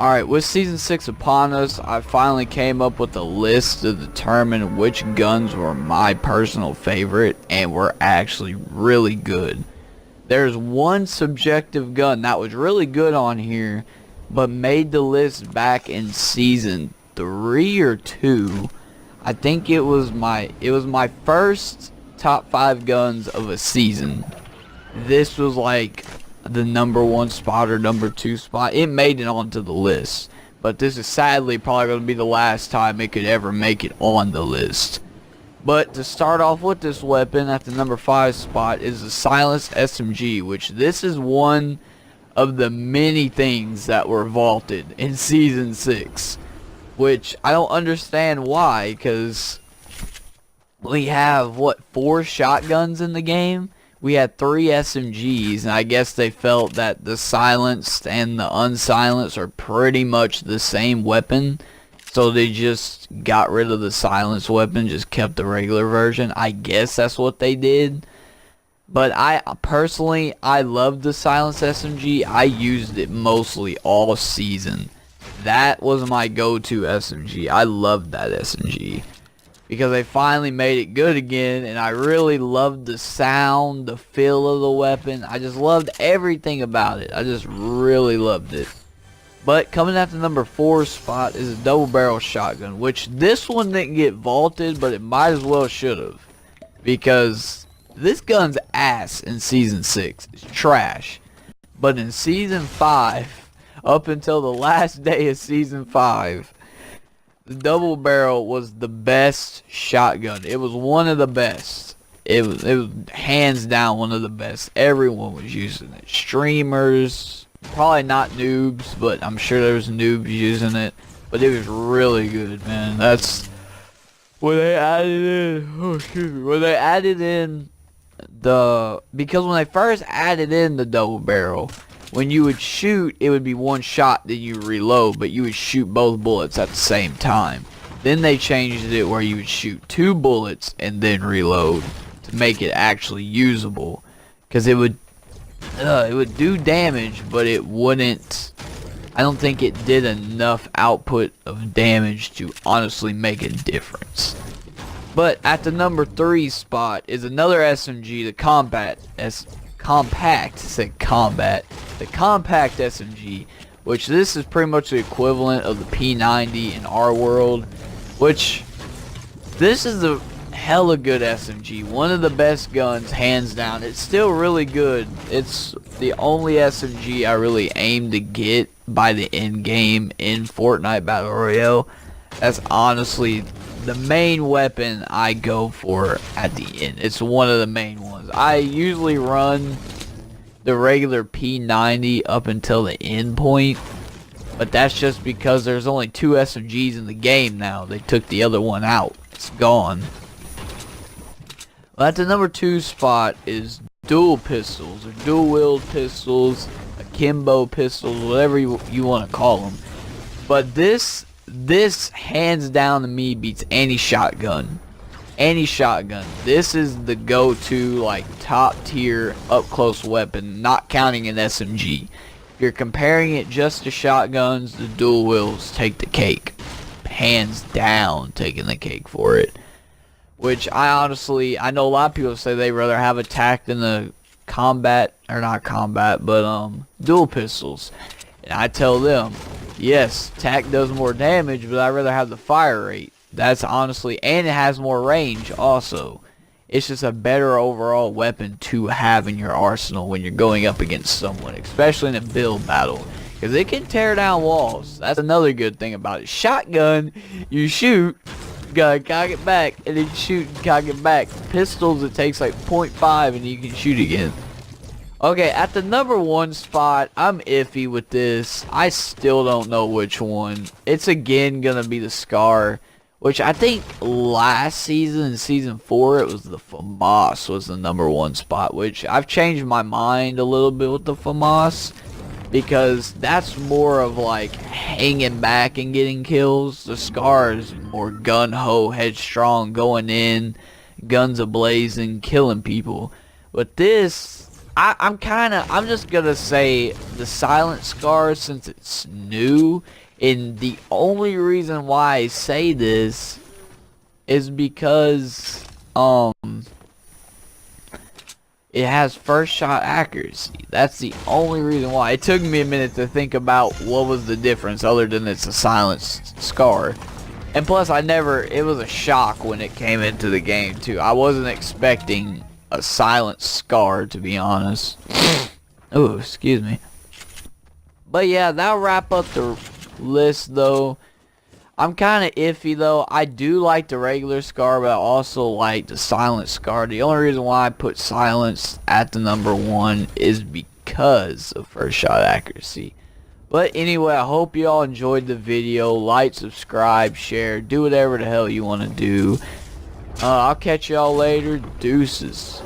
Alright, with Season 6 upon us, I finally came up with a list to determine which guns were my personal favorite and were actually really good. There's one subjective gun that was really good on here, but made the list back in Season 3 or 2. I think it was my first top 5 guns of a season. This was like the number 1 spot or number 2 spot. It made it onto the list, but this is sadly probably going to be the last time it could ever make it on the list. But to start off with this weapon at the number 5 spot is the silenced SMG, which this is one of the many things that were vaulted in Season 6, which I don't understand why, because we have, what, 4 shotguns in the game? We had 3 SMGs, and I guess they felt that the silenced and the unsilenced are pretty much the same weapon, so they just got rid of the silenced weapon, just kept the regular version. I guess that's what they did. But I personally loved the silenced SMG. I used it mostly all season. That was my go-to SMG. I loved that SMG because they finally made it good again, and I really loved the sound, the feel of the weapon. I just loved everything about it. I just really loved it. But coming at the number 4 spot is a double barrel shotgun, which this one didn't get vaulted, but it might as well should have, because this gun's ass in Season 6. It's trash. But in Season 5, up until the last day of Season 5, the double barrel was the best shotgun. It was one of the best. It was hands down one of the best. Everyone was using it. Streamers, probably not noobs, but I'm sure there was noobs using it. But it was really good, man. That's when they added in. Oh, excuse me. When they added in because when they first added in the double barrel, when you would shoot, it would be one shot, then you reload, but you would shoot both bullets at the same time. Then they changed it where you would shoot 2 bullets and then reload to make it actually usable, because it would do damage, but it wouldn't. I don't think it did enough output of damage to honestly make a difference. But at the number 3 spot is another SMG, the compact SMG, which this is pretty much the equivalent of the P90 in our world, which this is a hella good SMG, one of the best guns, hands down. It's still really good. It's the only SMG I really aim to get by the end game in Fortnite Battle Royale. That's honestly the main weapon I go for at the end. It's one of the main ones. I usually run the regular P90 up until the end point, but that's just because there's only 2 SMGs in the game now. They took the other one out. It's gone. Well, at the number 2 spot is dual pistols, or dual-wielded pistols, akimbo pistols, whatever you want to call them. But this hands down to me beats any shotgun. Any shotgun. This is the go-to, like, top tier up close weapon, not counting an SMG. If you're comparing it just to shotguns, the dual wheels take the cake. Hands down taking the cake for it. Which I know a lot of people say they'd rather have attack than the combat, or not combat, but dual pistols. And I tell them, yes, tac does more damage, but I'd rather have the fire rate. That's honestly, and it has more range also. It's just a better overall weapon to have in your arsenal when you're going up against someone, especially in a build battle, because it can tear down walls. That's another good thing about it. Shotgun, you shoot, you gotta cock it back, and then you shoot and cock it back. Pistols, it takes like 0.5 and you can shoot again. Okay, at the number 1 spot, I'm iffy with this. I still don't know which one. It's again gonna be the Scar, which I think last season, in Season 4, it was the FAMAS was the number 1 spot, which I've changed my mind a little bit with the FAMAS, because that's more of like hanging back and getting kills. The Scar is more gun-ho, headstrong, going in, guns a-blazing, killing people. But this, I'm just gonna say the silent scar since it's new, and the only reason why I say this is because it has first shot accuracy. That's the only reason why. It took me a minute to think about what was the difference other than it's a silent scar. And plus it was a shock when it came into the game too. I wasn't expecting a silent scar, to be honest. Oh, excuse me. But yeah, that'll wrap up the list though. I'm kind of iffy though. I do like the regular scar, but I also like the silent scar. The only reason why I put silence at the number 1 is because of first shot accuracy. But anyway, I hope you all enjoyed the video. Like, subscribe, share, do whatever the hell you want to do. I'll catch y'all later. Deuces.